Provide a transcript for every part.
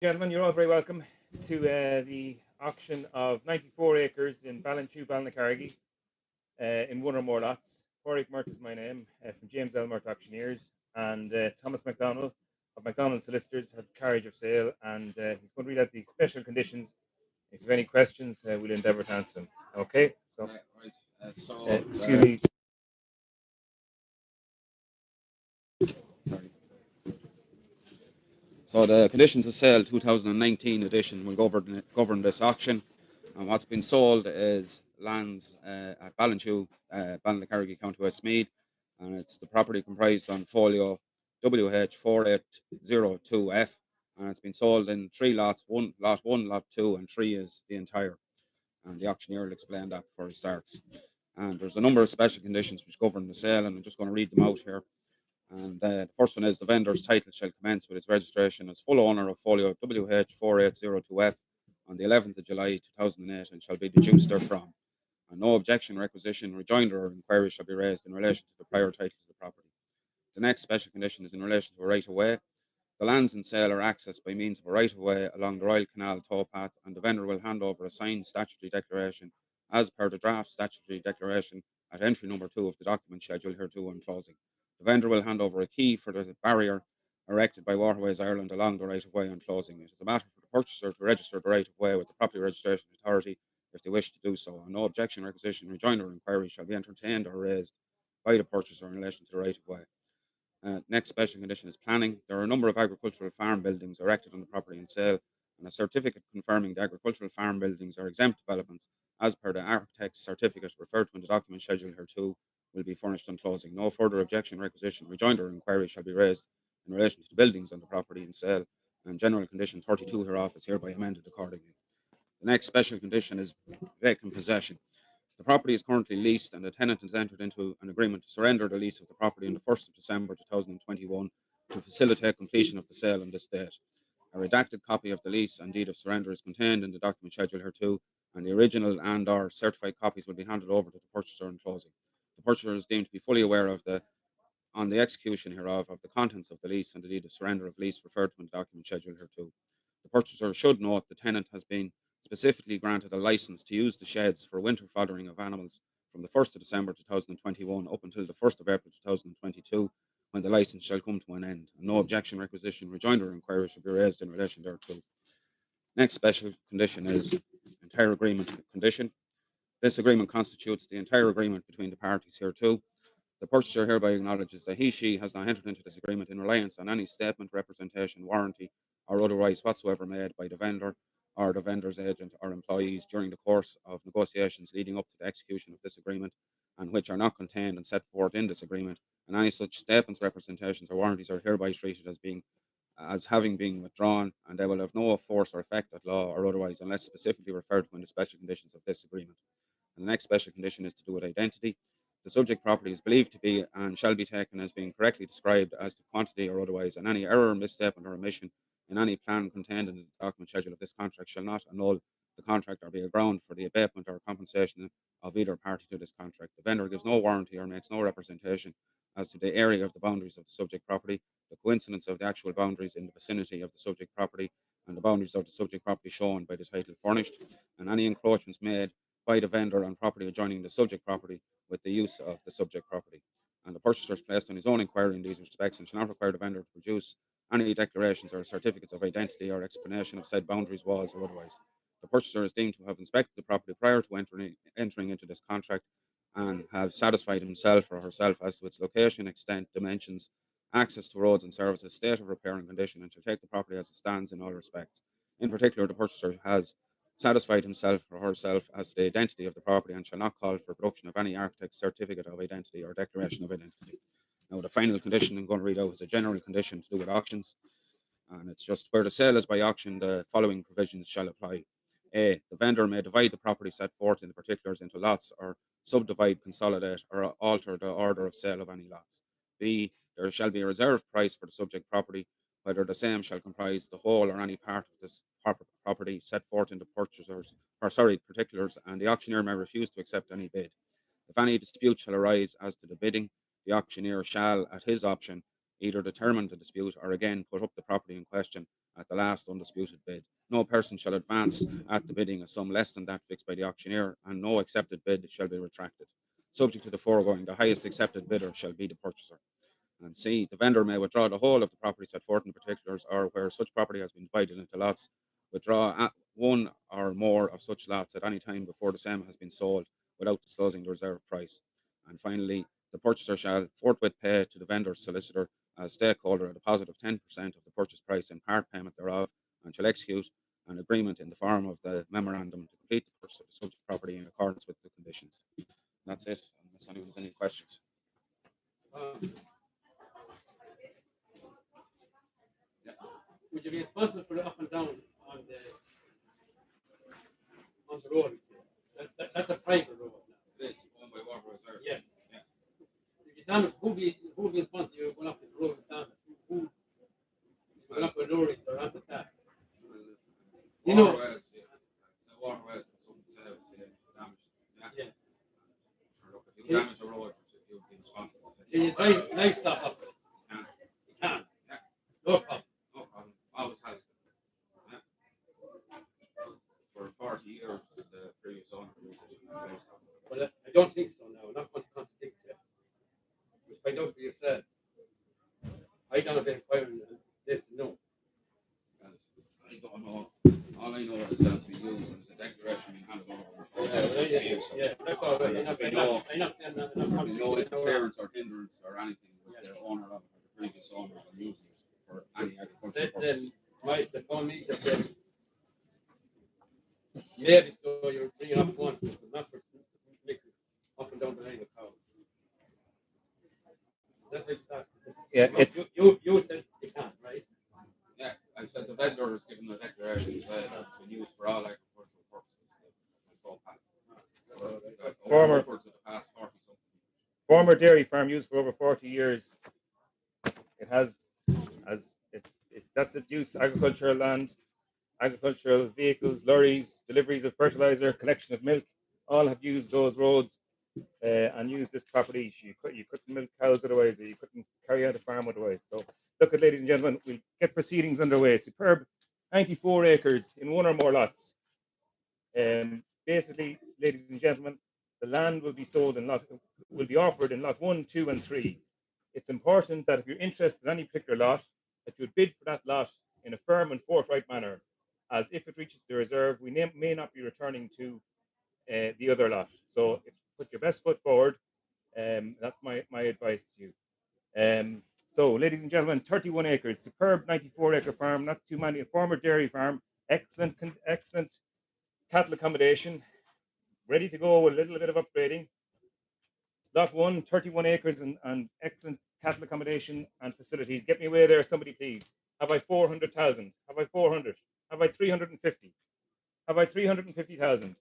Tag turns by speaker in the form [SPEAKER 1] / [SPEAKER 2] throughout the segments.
[SPEAKER 1] Gentlemen, you're all very welcome to the auction of 94 acres in Ballintue, Ballynacargy, in one or more lots. Padraig Murtagh is my name, from James L Murtagh Auctioneers, and Thomas MacDonald of MacDonald Solicitors have carriage of sale, and he's going to read out the special conditions. If you have any questions, we'll endeavour to answer them. Okay, so
[SPEAKER 2] Right.
[SPEAKER 1] excuse me.
[SPEAKER 2] Sorry. So the conditions of sale 2019 edition will govern this auction. And what's been sold is lands at Ballintue, Ballynacargy, County Westmeath, and it's the property comprised on folio WH4802F, and it's been sold in three lots: lot one, lot two, and three is the entire. And the auctioneer will explain that before he starts. And there's a number of special conditions which govern the sale, and I'm just going to read them out here. And the first one is the vendor's title shall commence with its registration as full owner of folio WH4802F on the 11th of July 2008 and shall be deduced therefrom. And no objection, requisition, rejoinder, or inquiry shall be raised in relation to the prior title to the property. The next special condition is in relation to a right of way. The lands in sale are accessed by means of a right of way along the Royal Canal towpath, and the vendor will hand over a signed statutory declaration as per the draft statutory declaration at entry number 2 of the document schedule hereto on closing. The vendor will hand over a key for the barrier erected by Waterways Ireland along the right of way on closing. It is a matter for the purchaser to register the right of way with the Property Registration Authority if they wish to do so, and no objection, requisition, rejoinder, or inquiry shall be entertained or raised by the purchaser in relation to the right of way. Next special condition is planning. There are a number of agricultural farm buildings erected on the property in sale, and a certificate confirming the agricultural farm buildings are exempt developments as per the architect's certificate referred to in the document schedule hereto will be furnished on closing. No further objection, requisition, rejoinder, or inquiry shall be raised in relation to the buildings on the property in sale, and general condition 32 hereof is hereby amended accordingly. The next special condition is vacant possession. The property is currently leased, and the tenant has entered into an agreement to surrender the lease of the property on the 1st of December 2021 to facilitate completion of the sale on this date. A redacted copy of the lease and deed of surrender is contained in the document schedule hereto, and the original and/or certified copies will be handed over to the purchaser in closing. The purchaser is deemed to be fully aware on the execution hereof of the contents of the lease and the deed of surrender of lease referred to in the document schedule hereto. The purchaser should note the tenant has been specifically granted a license to use the sheds for winter foddering of animals from the 1st of December 2021 up until the 1st of April 2022, when the license shall come to an end, and no objection, requisition, rejoinder, or inquiry shall be raised in relation thereto. Next special condition is entire agreement condition. This agreement constitutes the entire agreement between the parties hereto. The purchaser hereby acknowledges that he/she has not entered into this agreement in reliance on any statement, representation, warranty, or otherwise whatsoever made by the vendor or the vendor's agent or employees during the course of negotiations leading up to the execution of this agreement, and which are not contained and set forth in this agreement. And any such statements, representations, or warranties are hereby treated as having been withdrawn, and they will have no force or effect at law or otherwise unless specifically referred to in the special conditions of this agreement. And the next special condition is to do with identity. The subject property is believed to be and shall be taken as being correctly described as to quantity or otherwise, and any error, misstatement, or omission in any plan contained in the document schedule of this contract shall not annul the contract or be a ground for the abatement or compensation of either party to this contract. The vendor gives no warranty or makes no representation as to the area of the boundaries of the subject property, the coincidence of the actual boundaries in the vicinity of the subject property, and the boundaries of the subject property shown by the title furnished, and any encroachments made by the vendor on property adjoining the subject property with the use of the subject property. And the purchaser is placed on his own inquiry in these respects and shall not require the vendor to produce any declarations or certificates of identity or explanation of said boundaries, walls, or otherwise. The purchaser is deemed to have inspected the property prior to entering into this contract and have satisfied himself or herself as to its location, extent, dimensions, access to roads and services, state of repair and condition, and shall take the property as it stands in all respects. In particular, the purchaser has satisfied himself or herself as to the identity of the property and shall not call for production of any architect's certificate of identity or declaration of identity. Now, the final condition I'm going to read out is a general condition to do with auctions, and it's just where the sale is by auction, the following provisions shall apply. A. The vendor may divide the property set forth in the particulars into lots or subdivide, consolidate, or alter the order of sale of any lots. B. There shall be a reserve price for the subject property, whether the same shall comprise the whole or any part of this property set forth in the particulars, and the auctioneer may refuse to accept any bid. If any dispute shall arise as to the bidding, the auctioneer shall, at his option, either determine the dispute or again put up the property in question at the last undisputed bid. No person shall advance at the bidding a sum less than that fixed by the auctioneer, and no accepted bid shall be retracted. Subject to the foregoing, the highest accepted bidder shall be the purchaser. And C, the vendor may withdraw the whole of the property set forth in the particulars, or where such property has been divided into lots, withdraw one or more of such lots at any time before the same has been sold without disclosing the reserve price. And finally, the purchaser shall forthwith pay to the vendor's solicitor as stakeholder a deposit of 10% of the purchase price in part payment thereof, and shall execute an agreement in the form of the memorandum to complete the purchase of the subject property in accordance with the conditions. That's it, unless anyone has any questions.
[SPEAKER 3] Would you be responsible for the up and down on the road? That's a private road now.
[SPEAKER 2] It is owned by Water Reserve.
[SPEAKER 3] Yes.
[SPEAKER 2] Yeah.
[SPEAKER 3] If you damage, who be responsible? You're going up the road with damage. Who going up with lorries or onto that? You know.
[SPEAKER 2] Waterways, yeah. It's waterways, something said damage. Yeah.
[SPEAKER 3] Yeah.
[SPEAKER 2] Look, if you damage a road, you'll be responsible.
[SPEAKER 3] Can you drive livestock up it?
[SPEAKER 2] You can.
[SPEAKER 3] You can.
[SPEAKER 2] Yeah.
[SPEAKER 3] No problem.
[SPEAKER 2] No problem. Always has been. Yeah. For 40 years, the previous owner used it.
[SPEAKER 3] Well, I don't think so now. I'm not going to contradict you. Just find out for yourself. I don't have any inquiring on this, no.
[SPEAKER 2] I don't know. All I know is that it's been used and it's a declaration being handed over.
[SPEAKER 3] Yeah, that's all right. I'm not saying that.
[SPEAKER 2] No interference or hindrance or anything with the owner of it, or the previous owner of using it for any agricultural purposes.
[SPEAKER 3] They told me that maybe so you're bringing up once, but not for making up and down behind the cow. That's what it's asking.
[SPEAKER 1] Yeah, it's
[SPEAKER 3] You said you can't, right?
[SPEAKER 2] Yeah, I said the vendor is given the declaration that it's been used for all agricultural purposes.
[SPEAKER 1] Former-
[SPEAKER 2] upwards of the past 40 something.
[SPEAKER 1] former dairy farm used for over 40 years. It has, that's its use: agricultural land, agricultural vehicles, lorries, deliveries of fertilizer, collection of milk. All have used those roads and used this property. You couldn't milk cows otherwise, or you couldn't carry out a farm otherwise. So, look at, ladies and gentlemen, we'll get proceedings underway. Superb 94 acres in one or more lots. Basically, ladies and gentlemen, the land will be sold in will be offered in lot 1, 2, and 3. It's important that if you're interested in any particular lot, that you would bid for that lot in a firm and forthright manner, as if it reaches the reserve, we may not be returning to the other lot. So, put your best foot forward. That's my advice to you. So, ladies and gentlemen, 31 acres, superb 94-acre farm, not too many, a former dairy farm, excellent cattle accommodation, ready to go with a little bit of upgrading. Lot 1, 31 acres and excellent cattle accommodation and facilities. Get me away there, somebody, please. Have I 400,000? Have I 400? Have I 350? Have I 350,000?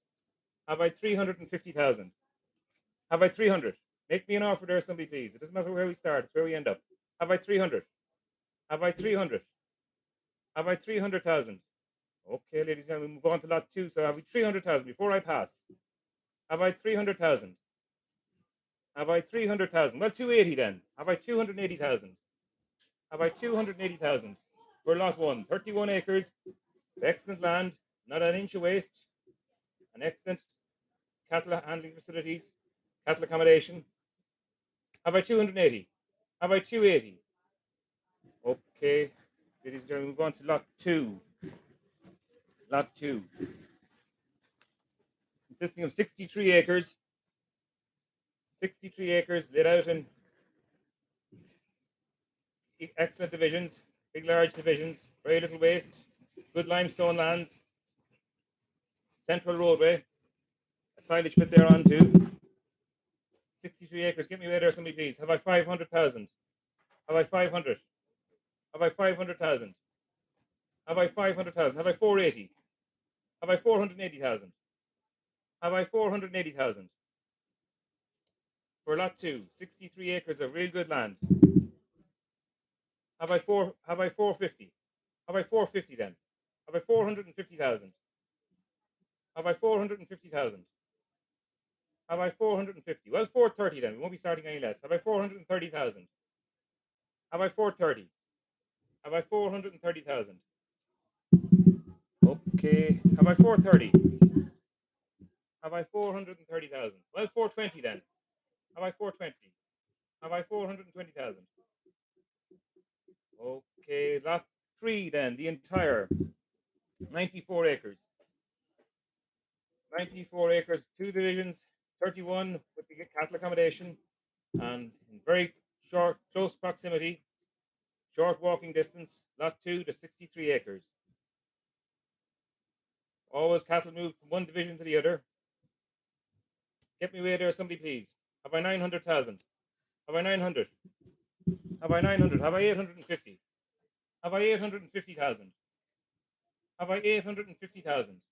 [SPEAKER 1] Have I 350,000? Have I 300? Make me an offer there, somebody, please. It doesn't matter where we start, it's where we end up. Have I 300? Have I 300? Have I 300,000? Okay, ladies and gentlemen, we move on to lot 2. So have we 300,000 before I pass? Have I 300,000? Have I 300,000? Well, 280 then. Have I 280,000? Have I 280,000 for lot 1? 31 acres, excellent land, not an inch of waste, an excellent cattle handling facilities, cattle accommodation. Have I 280? Have I 280? Okay, ladies and gentlemen, move on to lot 2. Lot 2, consisting of 63 acres. 63 acres laid out in excellent divisions, big, large divisions, very little waste, good limestone lands, central roadway, a silage pit there on too. 63 acres. Get me away there, somebody, please. Have I 500,000? Have I 500? Have I 500,000? Have I 500,000? Have I 480? Have I 480,000? Have I 480,000? For lot 2, 63 acres of real good land. Have I 450? Have I 450 then? Have I 450,000? Have I 450,000? Have I 450? Well, 430 then. We won't be starting any less. Have I 430,000? Have I 430? Have I 430,000? Okay, have I 430? Have I 430,000? Well, 420 then. Have I 420? Have I 420,000? Okay, last three then. The entire 94 acres. 94 acres, two divisions, 31 with the cattle accommodation, and in very short, close proximity, short walking distance, lot two to 63 acres. Always cattle move from one division to the other. Get me away there, somebody please. Have I 900,000? Have I 900? Have I 900? Have I 850? Have I 850,000? Have I 850,000?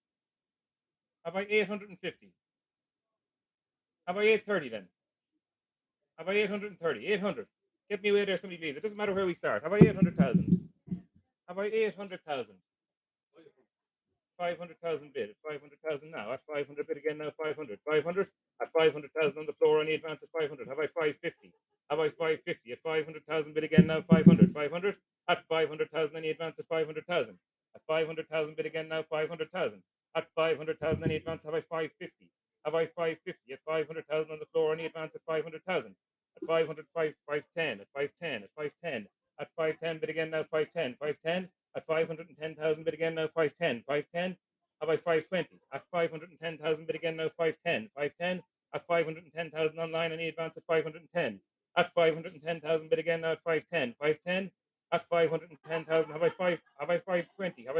[SPEAKER 1] Have I 850? Have I 830 then? Have I 830? 800. Get me away there, somebody please. It doesn't matter where we start. Have I 800,000? Have I 800,000? 500,000 bid. 500,000 now. At 500 bid again now. 500. 500. At 500,000 on the floor. Any advance at 500. Have I 550? Have I 550? At 500,000 bid again now. 500. 500. At 500,000 any advance at 500,000. At 500,000 bid again now. 500,000. At 500,000 any advance. Have I 550? Have I 550? At 500,000 on the floor. Any advance at 500,000. At 500, 510. At 510. At 510. At 510 bid again now. 510. 510. At 510,000 bid again now. 510. 510. Have I 520? At 510,000 bid again now. 510. 510. At 510,000 online. Any advance at 510. At 510,000 bid again now at 510. 510. At 510,000. Have I 520? Have I 520? Have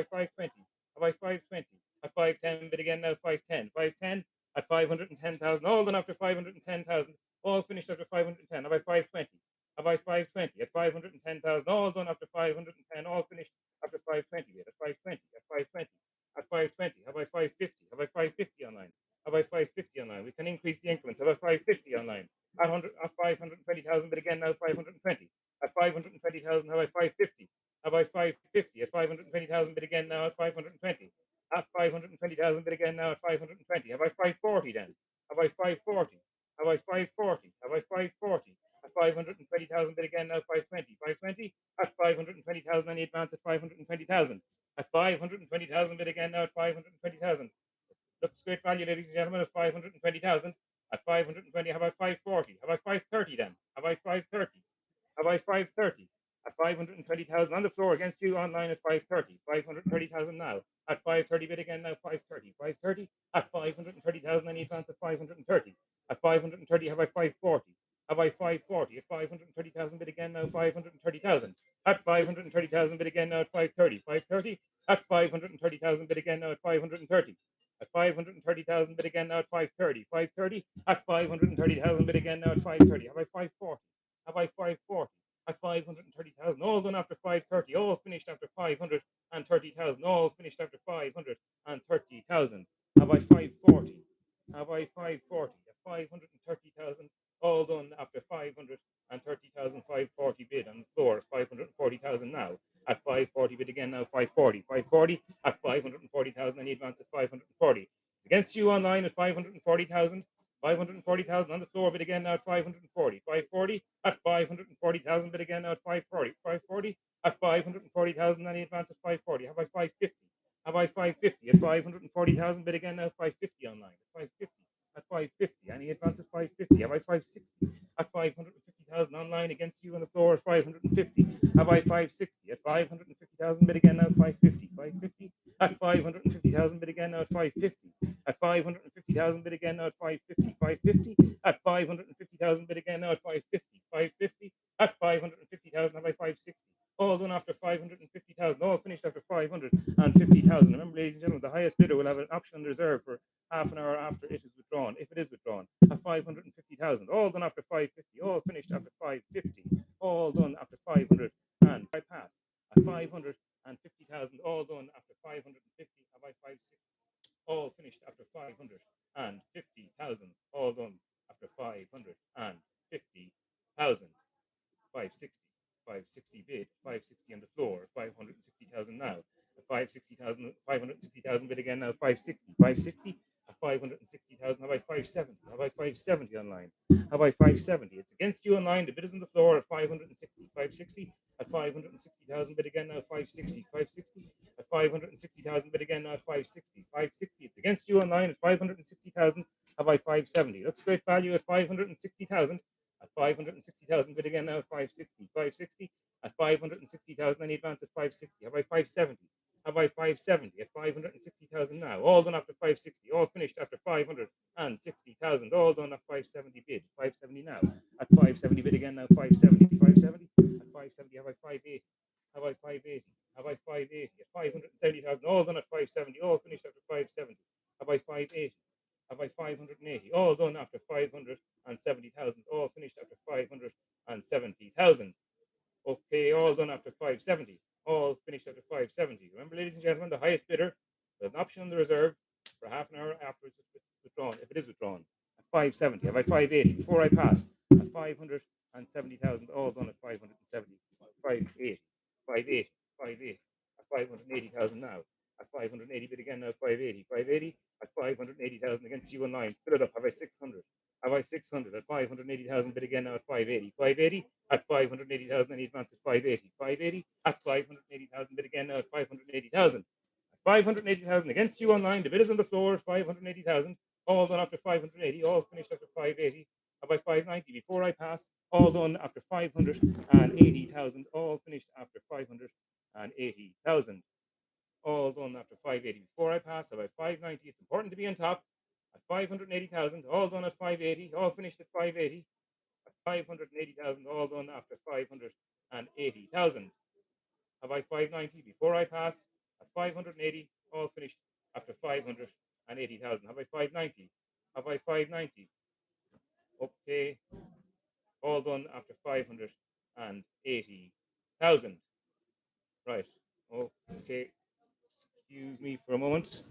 [SPEAKER 1] I 520? At 510 bid again now 510. 510. At 510,000. All done after 510,000. All finished after 510. Have I 520? Have I 520? At 510,000. All done after 510. All finished after 520. At 520. At 520. At 520. Have I 550? Have I 550 online? Have I 550 online? We can increase the increments. Have I 550 online? At 520,000, but again now 520. At 520,000, have I 550? Have I 550? At 520,000, but again now at 520. At 520,000, but again now at 520. Have I 540 then? Have I 540? Have I 540? Have I 540? At 520,000, but again now 520. 520. At 520,000, any advance at 520,000. At 520,000, but again now at 520,000. Looks great value, ladies and gentlemen, at 520,000. At 520, have I 540? Have I 530 then? Have I 530? Have I 530? At 520,000 on the floor against you online at 530. 530,000 now. At 530 bid again now 530. 530 at 530,000 any advance at 530. At 530 have I 540. Have I 540? At 530,000 bid again now 530,000. At 530,000 bid again now at 530. 530 at 530,000 bid again now at 530. At 530,000 bid again now at 530. 530 at 530,000 bid again now at 530. Have I 540? Have I 540? At 530,000, all done after 530, all finished after 530,000, all finished after 530,000. Have I 540? Have I 540? At 530,000, all done after 530,000, 540 bid on the floor, 540,000 now. At 540 bid again now, 540. 540 at 540,000, any advance at 540. It's against you online at 540,000. 540,000 on the floor, bid again now at 540. 540 at 540,000, bid again now at 540. 540 at 540,000, any advance at 540. Have I 550? Have I 550 at 540,000, bid again now at 550 online. At 550. At 550, any advance at 550. Have I 560 at 550,000 online against you on the floor at 550. Have I 560 at 550,000, bid again now at 550. 550 at 550,000, bid again now at 550. At 550,000 bid again now at 550. 550 at 550,000 bid again now at 550. 550 at 550,000 have I 560. All done after 550,000. All finished after 550,000. Remember, ladies and gentlemen, the highest bidder will have an option reserved for half an hour after it is withdrawn, if it is withdrawn, at 550,000. All done after 550. All finished after 550. All done after 500 and bypass at 550,000. All done after 550. Have I 560? All finished after 550,000. All done after 550,000. 560. 560 bid. 560 on the floor. 560,000 now. 560,000. 560,000 bid again now. 560. 560. At 560,000. Have I 570? Have I 570 online? Have I 570? It's against you online. The bid is on the floor at 560. 560. At 560,000 bid again now. 560. 560. At 560,000 bid again now at 560. 560. It's against you online at 560,000. Have I 570? Looks great value at 560,000. At 560,000 bid again now at 560. 560 at 560,000. I need advance at 560. Have I 570? Have I 570 at 560,000 now? All done after 560. All finished after 560,000. All done at 570 bid. 570 now. At 570 bid again now. 570. 570 at 570. Have I 580? Have I 580? Have I 580? At 570,000. All done at 570. All finished after 570. Have I 580? Have I 580? All done after 570,000. All finished after 570,000. Okay, all done after 570. All finished after 570. Remember, ladies and gentlemen, the highest bidder, there's an option on the reserve for half an hour afterwards it's withdrawn, if it is withdrawn. At 570. Have I 580? Before I pass, at 570,000. All done at 570. 580. 580. 580. At 580,000 now. At 580 bid again now. 580. 580. At 580,000 against you online. Fill it up. Have I 600? Have I 600 at 580,000 bid again now at 580. 580 at 580,000. I need advance at 580. 580 at 580,000 bid again now at 580,000. At 580,000 against you online. The bid is on the floor. 580,000. All done after 580. All finished after 580. Have I 590 before I pass? All done after 580,000. All finished after 580,000. All done after 580 before I pass. Have I 590? It's important to be on top. At 580,000, all done at 580, all finished at 580. At 580,000, all done after 580,000. Have I 590 before I pass? At 580, all finished after 580,000. Have I 590? Have I 590? Okay, all done after 580,000. Right. Okay. Excuse me for a moment.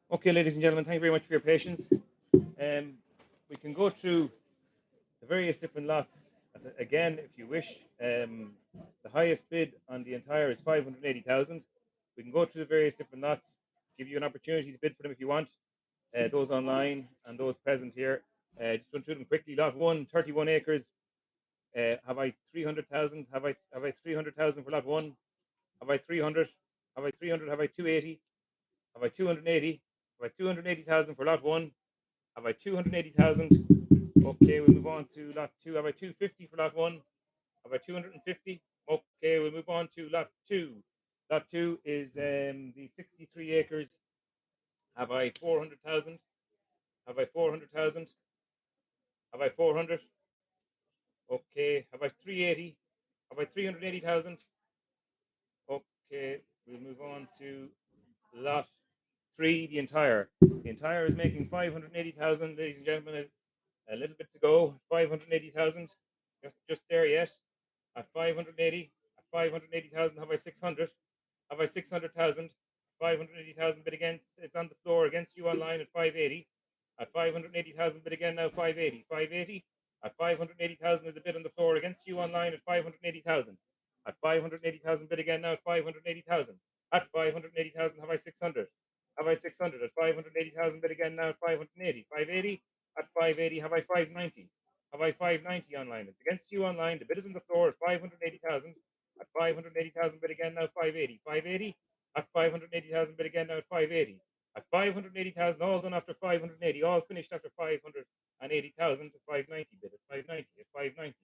[SPEAKER 1] Okay, ladies and gentlemen, thank you very much for your patience. We can go through the various different lots again if you wish. The highest bid on the entire is 580,000. We can go through the various different lots, give you an opportunity to bid for them if you want. Those online and those present here. Just run through them quickly. Lot 1, 31 acres. Have I 300,000? Have I 300,000 for lot 1? Have I 300? Have I 300? Have I 280? Have I 280? Have I 280,000 for lot 1? Have I 280,000? Okay, we'll move on to lot 2. Have I 250 for lot 1? Have I 250? Okay, we'll move on to lot 2. Lot 2 is the 63 acres. Have I 400,000? Have I 400,000? Have I 400? Okay, have I 380? Have I 380,000? Okay, we'll move on to lot 3, the entire. The entire is making 580,000, ladies and gentlemen. A little bit to go. 580,000. Just there yet. At 580. At 580,000. Have I 600? Have I 600,000? 580,000 bid against. It's on the floor against you online at 580. At 580,000 bid again now 580. 580. At 580,000 is a bid on the floor against you online at 580,000. At 580,000 bid again now at 580,000. At 580,000 have I 600? Have I 600? At 580,000 bid again now at 580. 580. At 580 have I 590? Have I 590 online? It's against you online. The bid is on the floor at 580,000. At 580,000 bid again now 580. 580. At 580,000 bid again now at 580. At 580,000 all done after 580. All finished after 580,000 to 590 bid at 590. At 590.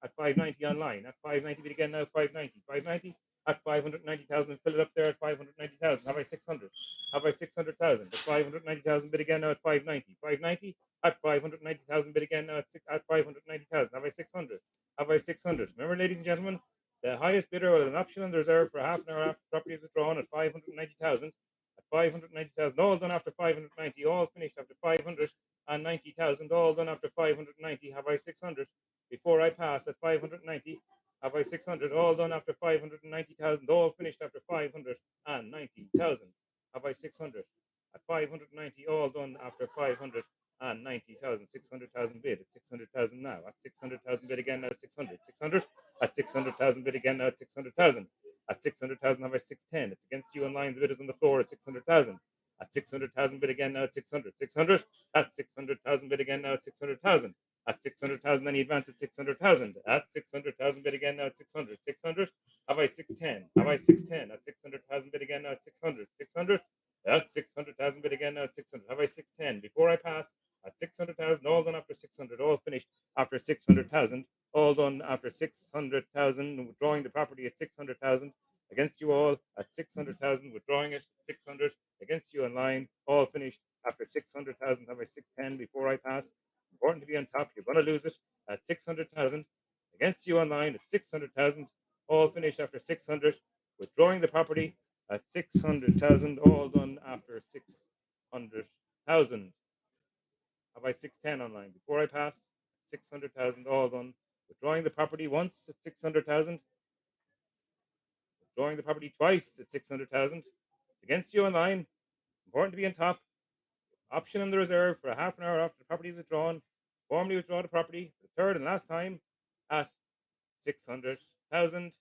[SPEAKER 1] At 590 online. At 590 bid again now 590. 590. At 590,000 fill it up there at 590,000. Have I 600? Have I 600,000? At 590,000 bid again now at 590. 590. At 590,000 bid again now at 590,000. Have I 600? Have I 600? Remember, ladies and gentlemen, the highest bidder will have an option on the reserve for half an hour after property is withdrawn at 590,000. At 590,000, all done after 590, all finished after 590,000, all done after 590. Have I 600? Before I pass at 590, have I 600? All done after 590,000, all finished after 590,000. Have I 600? At 590, all done after 590,000. 600,000 bid at 600,000 now. At 600,000 bid again now. 600. 600. At 600,000 bid again now. At 600,000. At 600,000 have I 610. It's against you in line. The bid is on the floor at 600,000. At 600,000 bid again now at 600. 600. At 600,000 bid again now at 600,000. At 600,000 then he advanced at 600,000. At 600,000 bid again now at 600. 600. Have I 610? Have I 610? At 600,000 bid again now at 600. 600. At 600,000 bid again now at 600. Have I 610? Before I pass at 600,000, all done after 600, all finished after 600,000, all done after 600,000, withdrawing the property at 600,000 against you all at 600,000, withdrawing it 600 against you online, all finished after 600,000. Have I 610 before I pass? Important to be on top. You're going to lose it at 600,000 against you online at 600,000, all finished after 600, withdrawing the property at 600,000, all done after 600,000. Have I 610 online? Before I pass, 600,000, all done. Withdrawing the property once at 600,000. Withdrawing the property twice at 600,000. It's against you online. Important to be on top. Option on the reserve for a half an hour after the property is withdrawn. Formally withdraw the property for the third and last time at 600,000.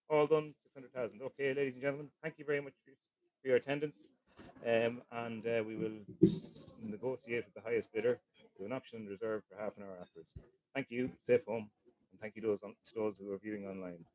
[SPEAKER 1] All done, 600,000. Okay, ladies and gentlemen, thank you very much for your attendance. And we will negotiate with the highest bidder with an option reserved for half an hour afterwards. Thank you. Safe home. And thank you to those who are viewing online.